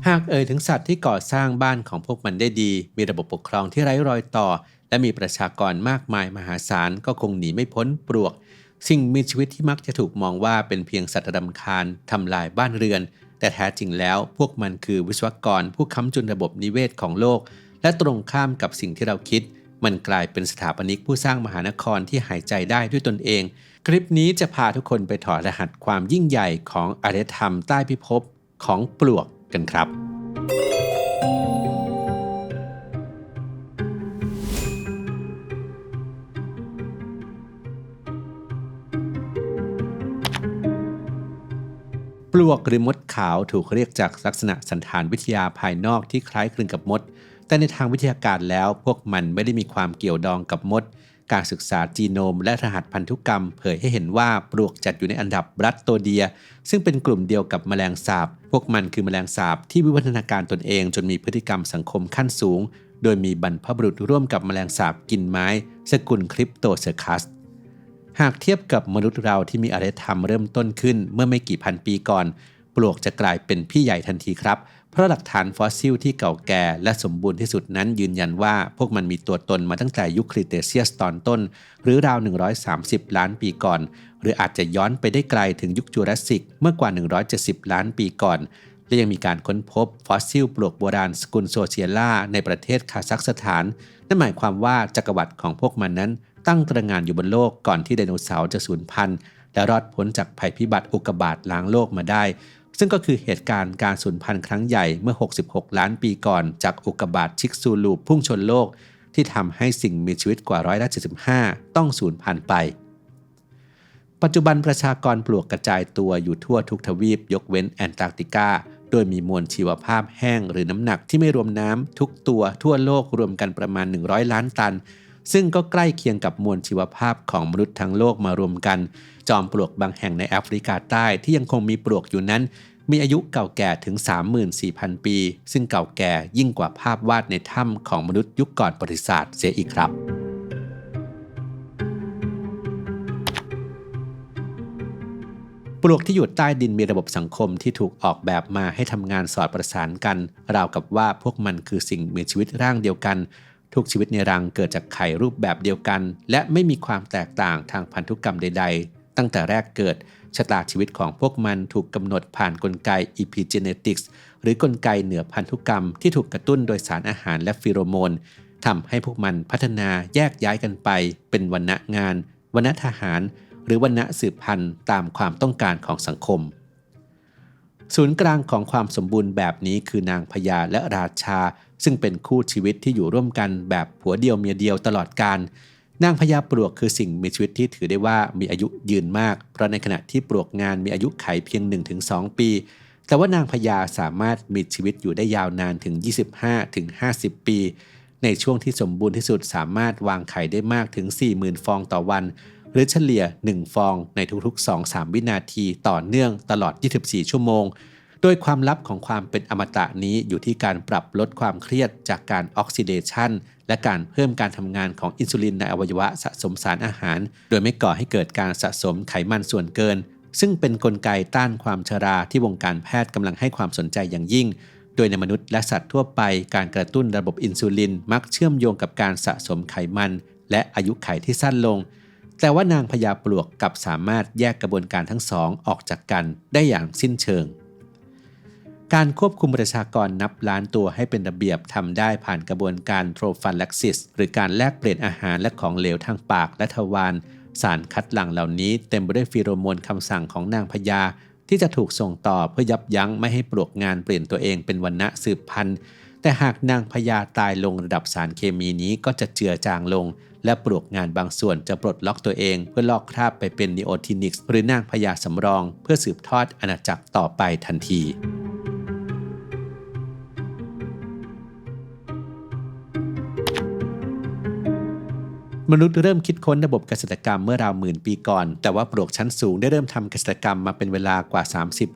หากถึงสัตว์ที่ก่อสร้างบ้านของพวกมันได้ดีมีระบบปกครองที่ไร้รอยต่อและมีประชากรมากมายมหาศาลก็คงหนีไม่พ้นปลวกสิ่งมีชีวิตที่มักจะถูกมองว่าเป็นเพียงสัตว์รำคาญทำลายบ้านเรือนแต่แท้จริงแล้วพวกมันคือวิศวกรผู้ค้ำจุนระบบนิเวศของโลกและตรงข้ามกับสิ่งที่เราคิดมันกลายเป็นสถาปนิกผู้สร้างมหานครที่หายใจได้ด้วยตนเองคลิปนี้จะพาทุกคนไปถอดรหัสความยิ่งใหญ่ของอารยธรรมใต้พิภพของปลวกกันครับปลวกหรือมดขาวถูกเรียกจากลักษณะสันฐานวิทยาภายนอกที่คล้ายคลึงกับมดแต่ในทางวิทยาการแล้วพวกมันไม่ได้มีความเกี่ยวดองกับมดการศึกษาจีโนมและรหัสพันธุกรรมเผยให้เห็นว่าปลวกจัดอยู่ในอันดับบรัตโตเดียซึ่งเป็นกลุ่มเดียวกับแมลงสาบพวกมันคือแมลงสาบที่วิวัฒนาการตนเองจนมีพฤติกรรมสังคมขั้นสูงโดยมีบรรพบุรุษร่วมกับแมลงสาบกินไม้สกุลคริปโตเซอร์คัสหากเทียบกับมนุษย์เราที่มีอารยธรรมเริ่มต้นขึ้นเมื่อไม่กี่พันปีก่อนปลวกจะกลายเป็นพี่ใหญ่ทันทีครับเพราะหลักฐานฟอสซิลที่เก่าแก่และสมบูรณ์ที่สุดนั้นยืนยันว่าพวกมันมีตัวตนมาตั้งแต่ยุคครีเทเชียสตอนต้นหรือราว130ล้านปีก่อนหรืออาจจะย้อนไปได้ไกลถึงยุคจูราสสิกเมื่อกว่า170ล้านปีก่อนและยังมีการค้นพบฟอสซิลปลวกโบราณสกุลโซเชียล่าในประเทศคาซัคสถานนั่นหมายความว่าจักรวรรดิของพวกมันนั้นตั้งตระหง่านอยู่บนโลกก่อนที่ไดโนเสาร์จะสูญพันธุ์และรอดพ้นจากภัยพิบัติอุกกาบาตล้างโลกมาได้ซึ่งก็คือเหตุการณ์การสูญพันธุ์ครั้งใหญ่เมื่อ66ล้านปีก่อนจากอุกกาบาตชิกซูลูพุ่งชนโลกที่ทำให้สิ่งมีชีวิตกว่า75%ต้องสูญพันธุ์ไปปัจจุบันประชากรปลวกกระจายตัวอยู่ทั่วทุกทวีปยกเว้นแอนตาร์กติกาโดยมีมวลชีวภาพแห้งหรือน้ำหนักที่ไม่รวมน้ำทุกตัวทั่วโลกรวมกันประมาณ100ล้านตันซึ่งก็ใกล้เคียงกับมวลชีวภาพของมนุษย์ทั้งโลกมารวมกันจอมปลวกบางแห่งในแอฟริกาใต้ที่ยังคงมีปลวกอยู่นั้นมีอายุเก่าแก่ถึง 34,000 ปีซึ่งเก่าแก่ยิ่งกว่าภาพวาดในถ้ำของมนุษย์ยุคก่อนประวัติศาสตร์เสียอีกครับปลวกที่อยู่ใต้ดินมีระบบสังคมที่ถูกออกแบบมาให้ทำงานสอดประสานกันราวกับว่าพวกมันคือสิ่งมีชีวิตร่างเดียวกันทุกชีวิตในรังเกิดจากไข่รูปแบบเดียวกันและไม่มีความแตกต่างทางพันธุกรรมใดๆตั้งแต่แรกเกิดชะตาชีวิตของพวกมันถูกกำหนดผ่านกลไก epigenetics หรือกลไกเหนือพันธุกรรมที่ถูกกระตุ้นโดยสารอาหารและฟีโรโมนทำให้พวกมันพัฒนาแยกย้ายกันไปเป็นวรรณะงานวรรณะทหารหรือวรรณะสืบพันธุ์ตามความต้องการของสังคมศูนย์กลางของความสมบูรณ์แบบนี้คือนางพญาและราชาซึ่งเป็นคู่ชีวิตที่อยู่ร่วมกันแบบผัวเดียวเมียเดียวตลอดกาลนางพญาปลวกคือสิ่งมีชีวิตที่ถือได้ว่ามีอายุยืนมากเพราะในขณะที่ปลวกงานมีอายุไขเพียง 1-2 ปีแต่ว่านางพญาสามารถมีชีวิตอยู่ได้ยาวนานถึง 25-50 ปีในช่วงที่สมบูรณ์ที่สุดสามารถวางไข่ได้มากถึง 40,000 ฟองต่อวันหรือเฉลี่ย1ฟองในทุกๆ 2-3 วินาทีต่อเนื่องตลอด 24 ชั่วโมงโดยความลับของความเป็นอมตะนี้อยู่ที่การปรับลดความเครียดจากการออกซิเดชันและการเพิ่มการทำงานของอินซูลินในอวัยวะสะสมสารอาหารโดยไม่ก่อให้เกิดการสะสมไขมันส่วนเกินซึ่งเป็นกลไกต้านความชราที่วงการแพทย์กำลังให้ความสนใจอย่างยิ่งโดยในมนุษย์และสัตว์ทั่วไปการกระตุ้นระบบอินซูลินมักเชื่อมโยงกับการสะสมไขมันและอายุขัยที่สั้นลงแต่ว่านางพญาปลวกกลับสามารถแยกกระบวนการทั้งสองออกจากกันได้อย่างสิ้นเชิงการควบคุมประชากรนับล้านตัวให้เป็นระเบียบทำได้ผ่านกระบวนการโทรฟันแล็กซิสหรือการแลกเปลี่ยนอาหารและของเหลวทางปากและทวารสารคัดหลั่งเหล่านี้เต็มไปด้วยฟีโรโมนคำสั่งของนางพญาที่จะถูกส่งต่อเพื่อยับยั้งไม่ให้ปลวกงานเปลี่ยนตัวเองเป็นวรรณะสืบพันธุ์แต่หากนางพญาตายลงระดับสารเคมีนี้ก็จะเจือจางลงและปลวกงานบางส่วนจะปลดล็อกตัวเองเพื่อลอกคราบไปเป็นนีโอทินิกส์หรือนางพญาสำรองเพื่อสืบทอดอาณาจักรต่อไปทันทีมนุษย์เริ่มคิดค้นระบบเกษตรกรรมเมื่อราวหมื่นปีก่อนแต่ว่าปลวกชั้นสูงได้เริ่มทำเกษตรกรรมมาเป็นเวลากว่า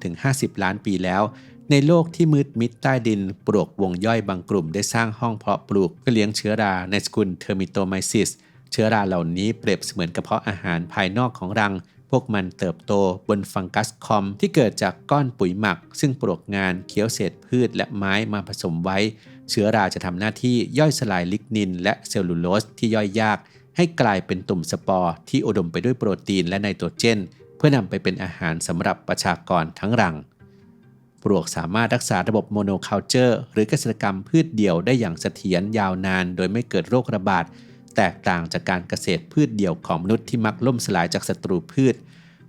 30-50 ล้านปีแล้วในโลกที่มืดมิดใต้ดินปลวกวงย่อยบางกลุ่มได้สร้างห้องเพาะปลูกเพื่อเลี้ยงเชื้อราในสกุลเทอร์มิโตไมซิสเชื้อราเหล่านี้เปรียบเสมือนกระเพาะอาหารภายนอกของรังพ วกมันเติบโตบนฟังกัสคอมที่เกิดจากก้อนปุ๋ยหมักซึ่งปลวกงานเคี้ยวเศษพืชและไม้มาผสมไว้เชื้อราจะทำหน้าที่ย่อยสลายลิกนินและเซลลูโลสที่ย่อยยากให้กลายเป็นตุ่มสปอร์ที่อุดมไปด้วยโปรตีนและไนโตรเจนเพื่อนำไปเป็นอาหารสำหรับประชากรทั้งรังปลวกสามารถรักษาระบบโมโนคัลเจอร์หรือเกษตรกรรมพืชเดี่ยวได้อย่างเสถียรยาวนานโดยไม่เกิดโรคระบาดแตกต่างจากการเกษตรพืชเดี่ยวของมนุษย์ที่มักล่มสลายจากศัตรูพืช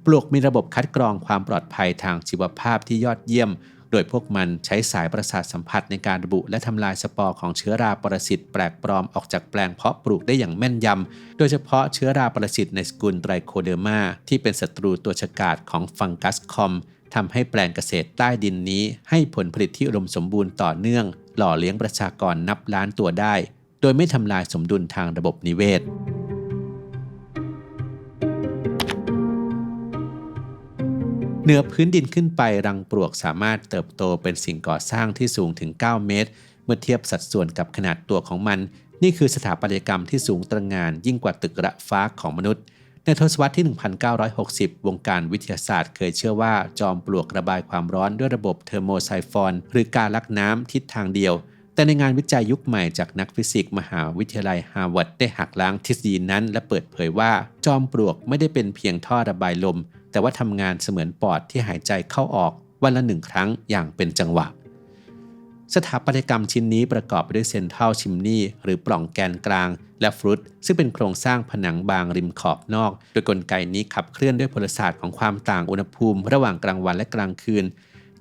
ปลวกมีระบบคัดกรองความปลอดภัยทางชีวภาพที่ยอดเยี่ยมโดยพวกมันใช้สายประสาทสัมผัสในการระบุและทำลายสปอร์ของเชื้อราปรสิตแปลกปลอมออกจากแปลงเพาะปลูกได้อย่างแม่นยำโดยเฉพาะเชื้อราปรสิตในสกุลไตรโคเดอร์มาที่เป็นศัตรูตัวฉกาจของฟังกัสคอมทำให้แปลงเกษตรใต้ดินนี้ให้ผลผลิตที่อุดมสมบูรณ์ต่อเนื่องหล่อเลี้ยงประชากรนับล้านตัวได้โดยไม่ทำลายสมดุลทางระบบนิเวศเหนือพื้นดินขึ้นไปรังปลวกสามารถเติบโตเป็นสิ่งก่อสร้างที่สูงถึง9 เมตรเมื่อเทียบสัดส่วนกับขนาดตัวของมันนี่คือสถาปัตยกรรมที่สูงตระหง่านยิ่งกว่าตึกระฟ้าของมนุษย์ในทศวรรษที่ 1960 วงการวิทยาศาสตร์เคยเชื่อว่าจอมปลวกระบายความร้อนด้วยระบบเทอร์โมไซฟอนหรือการลักน้ำทิศทางเดียวแต่ในงานวิจัยยุคใหม่จากนักฟิสิกส์มหาวิทยาลัยฮาร์วาร์ดได้หักล้างทฤษฎีนั้นและเปิดเผยว่าจอมปลวกไม่ได้เป็นเพียงท่อระบายลมแต่ว่าทำงานเสมือนปอดที่หายใจเข้าออกวันละ1 ครั้งอย่างเป็นจังหวะสถาปัตยกรรมชิ้นนี้ประกอบไปด้วยเซนทรัลชิมนีหรือปล่องแกนกลางและฟรุตซึ่งเป็นโครงสร้างผนังบางริมขอบนอกโดยกลไกนี้ขับเคลื่อนด้วยพลศาสตร์ของความต่างอุณหภูมิระหว่างกลางวันและกลางคืน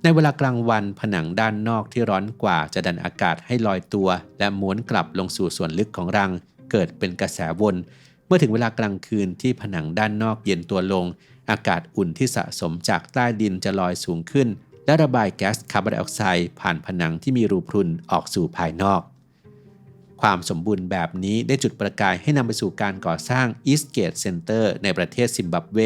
ในเวลากลางวันผนังด้านนอกที่ร้อนกว่าจะดันอากาศให้ลอยตัวและม้วนกลับลงสู่ส่วนลึกของรังเกิดเป็นกระแสวนเมื่อถึงเวลากลางคืนที่ผนังด้านนอกเย็นตัวลงอากาศอุ่นที่สะสมจากใต้ดินจะลอยสูงขึ้นและระบายแก๊สคาร์บอนไดออกไซด์ผ่านผนังที่มีรูพรุนออกสู่ภายนอกความสมบูรณ์แบบนี้ได้จุดประกายให้นำไปสู่การก่อสร้าง Eastgate Center ในประเทศซิมบับเว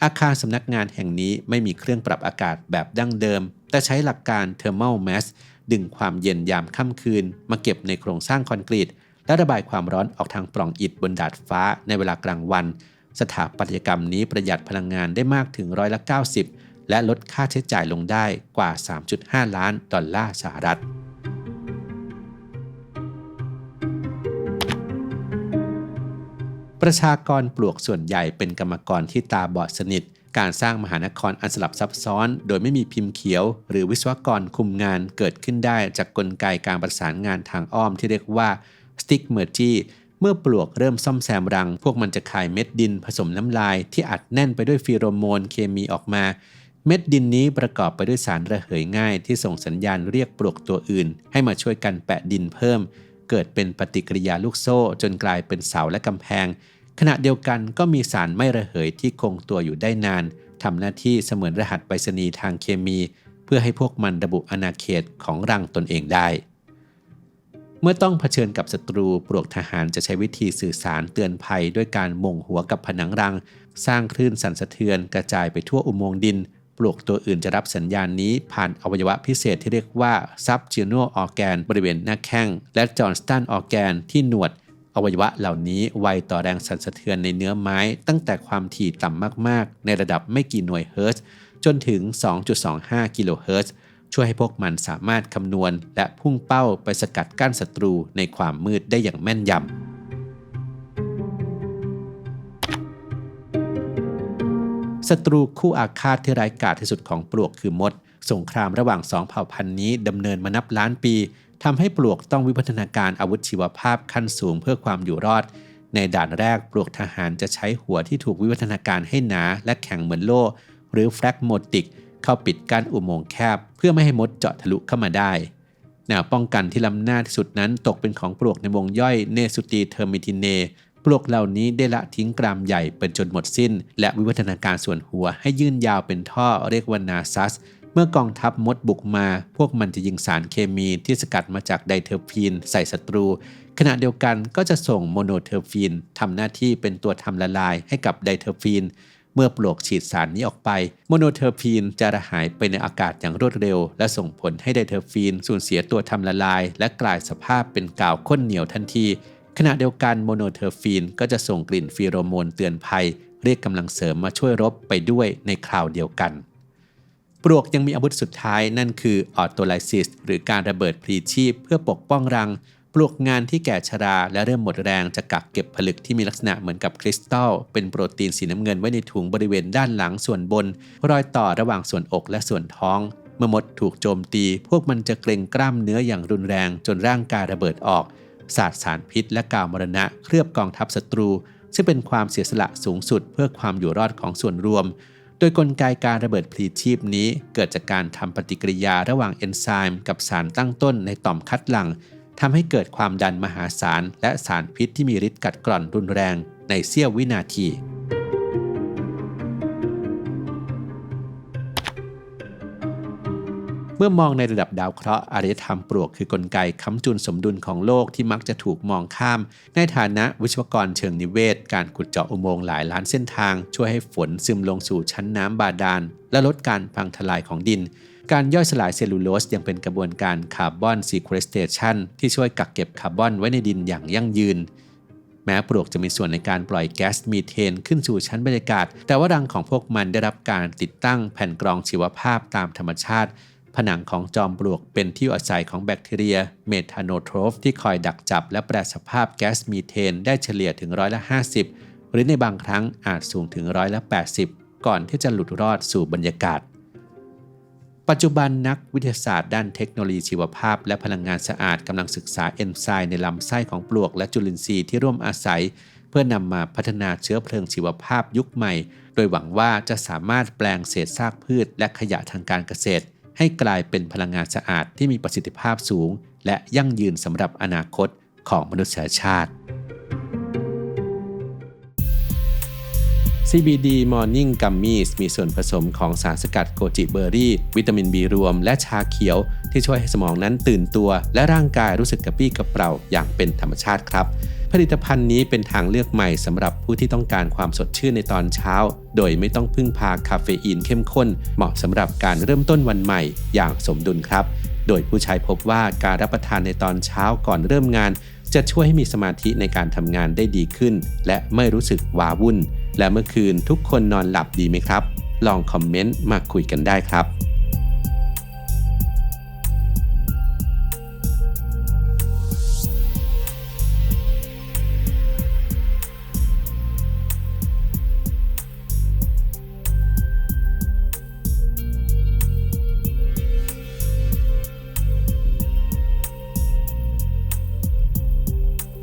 อาคารสำนักงานแห่งนี้ไม่มีเครื่องปรับอากาศแบบดั้งเดิมแต่ใช้หลักการ Thermal Mass ดึงความเย็นยามค่ำคืนมาเก็บในโครงสร้างคอนกรีตและระบายความร้อนออกทางปล่องอิฐบนดาดฟ้าในเวลากลางวันสถาปัตยกรรมนี้ประหยัดพลังงานได้มากถึง90%และลดค่าใช้จ่ายลงได้กว่า 3.5 ล้านดอลลาร์สหรัฐประชากรปลวกส่วนใหญ่เป็นกรรมกรที่ตาบอดสนิทการสร้างมหานครอันสลับซับซ้อนโดยไม่มีพิมพ์เขียวหรือวิศวกรคุมงานเกิดขึ้นได้จากกลไกการประสานงานทางอ้อมที่เรียกว่าสติ๊กเมอร์จีเมื่อปลวกเริ่มซ่อมแซมรังพวกมันจะคายเม็ดดินผสมน้ำลายที่อัดแน่นไปด้วยฟีโรโมนเคมีออกมาเม็ดดินนี้ประกอบไปด้วยสารระเหยง่ายที่ส่งสัญญาณเรียกปลวกตัวอื่นให้มาช่วยกันแปะดินเพิ่มเกิดเป็นปฏิกิริยาลูกโซ่จนกลายเป็นเสาและกำแพงขณะเดียวกันก็มีสารไม่ระเหยที่คงตัวอยู่ได้นานทำหน้าที่เสมือนรหัสไปรษณีย์ทางเคมีเพื่อให้พวกมันระบุอาณาเขตของรังตนเองได้เมื่อต้องเผชิญกับศัตรูปลวกทหารจะใช้วิธีสื่อสารเตือนภัยด้วยการหม่งหัวกับผนังรังสร้างคลื่นสั่นสะเทือนกระจายไปทั่วอุโมงค์ดินปลวกตัวอื่นจะรับสัญญาณนี้ผ่านอวัยวะพิเศษที่เรียกว่า subgenual organ บริเวณหน้าแข้งและ Johnston organ ที่หนวดอวัยวะเหล่านี้ไวต่อแรงสั่นสะเทือนในเนื้อไม้ตั้งแต่ความถี่ต่ำมากๆในระดับไม่กี่หน่วยเฮิรตซ์จนถึง 2.25 กิโลเฮิรตซ์ช่วยให้พวกมันสามารถคำนวณและพุ่งเป้าไปสกัดกั้นศัตรูในความมืดได้อย่างแม่นยำศัตรูคู่อาฆาตที่ร้ายกาจที่สุดของปลวกคือมดสงครามระหว่าง2เผ่าพันธุ์นี้ดำเนินมานับล้านปีทำให้ปลวกต้องวิวัฒนาการอาวุธชีวภาพขั้นสูงเพื่อความอยู่รอดในด่านแรกปลวกทหารจะใช้หัวที่ถูกวิวัฒนาการให้หนาและแข็งเหมือนโล่หรือแฟลกโมติกเข้าปิดกั้นอุโมงค์แคบเพื่อไม่ให้มดเจาะทะลุเข้ามาได้แนวป้องกันที่ล้ำหน้าที่สุดนั้นตกเป็นของปลวกในวงย่อยเนสุตีเทอร์มิทิเนปลวกเหล่านี้ได้ละทิ้งกรามใหญ่เป็นจนหมดสิ้นและวิวัฒนาการส่วนหัวให้ยื่นยาวเป็นท่อเรียกว่านาซัสเมื่อกองทัพมดบุกมาพวกมันจะยิงสารเคมีที่สกัดมาจากไดเทอร์ฟีนใส่ศัตรูขณะเดียวกันก็จะส่งโมโนเทอร์ฟีนทำหน้าที่เป็นตัวทำละลายให้กับไดเทอร์ฟีนเมื่อปลวกฉีดสารนี้ออกไปโมโนเทอร์ฟีนจะระหายไปในอากาศอย่างรวดเร็วและส่งผลให้ไดเทอร์ฟีนสูญเสียตัวทำละลายและกลายสภาพเป็นกาวข้นเหนียวทันทีขณะเดียวกันโมโนเทอร์ฟีนก็จะส่งกลิ่นฟีโรโมนเตือนภัย เรียกกำลังเสริมมาช่วยรบไปด้วยในคราวเดียวกันปลวกยังมีอาวุธสุดท้ายนั่นคือออโตไลซิสหรือการระเบิดพลีชีพเพื่อปกป้องรังปลวกงานที่แก่ชราและเริ่มหมดแรงจะกักเก็บผลึกที่มีลักษณะเหมือนกับคริสตัลเป็นโปรตีนสีน้ำเงินไว้ในถุงบริเวณด้านหลังส่วนบนรอยต่อระหว่างส่วนอกและส่วนท้องเมื่อมดถูกโจมตีพวกมันจะเกร็งกล้ามเนื้ออย่างรุนแรงจนร่างกายระเบิดออกสาดสารพิษและกาวมรณะเคลือบกองทัพศัตรูซึ่งเป็นความเสียสละสูงสุดเพื่อความอยู่รอดของส่วนรวมโดยกลไกการระเบิดพลีชีพนี้เกิดจากการทำปฏิกิริยาระหว่างเอนไซม์กับสารตั้งต้นในต่อมคัดหลั่งทำให้เกิดความดันมหาศาลและสารพิษที่มีฤทธิ์กัดกร่อนรุนแรงในเสี้ยววินาทีเมื่อมองในระดับดาวเคราะห์อารยธรรมปลวกคือกลไกค้ำจุนสมดุลของโลกที่มักจะถูกมองข้ามในฐานะวิศวกรเชิงนิเวศการขุดเจาะอุโมงค์หลายล้านเส้นทางช่วยให้ฝนซึมลงสู่ชั้นน้ำบาดาลและลดการพังทลายของดินการย่อยสลายเซลลูโลสยังเป็นกระบวนการคาร์บอนซีเควสเทชันที่ช่วยกักเก็บคาร์บอนไว้ในดินอย่างยั่งยืนแม้ปลวกจะมีส่วนในการปล่อยแก๊สมีเทนขึ้นสู่ชั้นบรรยากาศแต่ว่ารังของพวกมันได้รับการติดตั้งแผ่นกรองชีวภาพตามธรรมชาติผนังของจอมปลวกเป็นที่อยู่อาศัยของแบคทีเรียเมทานโนโทรฟที่คอยดักจับและแปรสภาพแก๊สมีเทนได้เฉลี่ยถึง50%หรือในบางครั้งอาจสูงถึง80%ก่อนที่จะหลุดรอดสู่บรรยากาศปัจจุบันนักวิทยาศาสตร์ด้านเทคโนโลยีชีวภาพและพลังงานสะอาดกำลังศึกษาเอนไซม์ในลำไส้ของปลวกและจุลินทรีย์ที่ร่วมอาศัยเพื่อนำมาพัฒนาเชื้อเพลิงชีวภาพยุคใหม่โดยหวังว่าจะสามารถแปลงเศษซากพืชและขยะทางการเกษตรให้กลายเป็นพลังงานสะอาดที่มีประสิทธิภาพสูงและยั่งยืนสำหรับอนาคตของมนุษยชาติ CBD Morning Gummies มีส่วนผสมของสารสกัดโกจิเบอร์รี่วิตามิน B รวมและชาเขียวที่ช่วยให้สมองนั้นตื่นตัวและร่างกายรู้สึกกระปรี้กระเปร่าอย่างเป็นธรรมชาติครับผลิตภัณฑ์นี้เป็นทางเลือกใหม่สำหรับผู้ที่ต้องการความสดชื่นในตอนเช้าโดยไม่ต้องพึ่งพาคาเฟอีนเข้มข้นเหมาะสำหรับการเริ่มต้นวันใหม่อย่างสมดุลครับโดยผู้ใช้พบว่าการรับประทานในตอนเช้าก่อนเริ่มงานจะช่วยให้มีสมาธิในการทำงานได้ดีขึ้นและไม่รู้สึกว้าวุ่นและเมื่อคืนทุกคนนอนหลับดีไหมครับลองคอมเมนต์มาคุยกันได้ครับ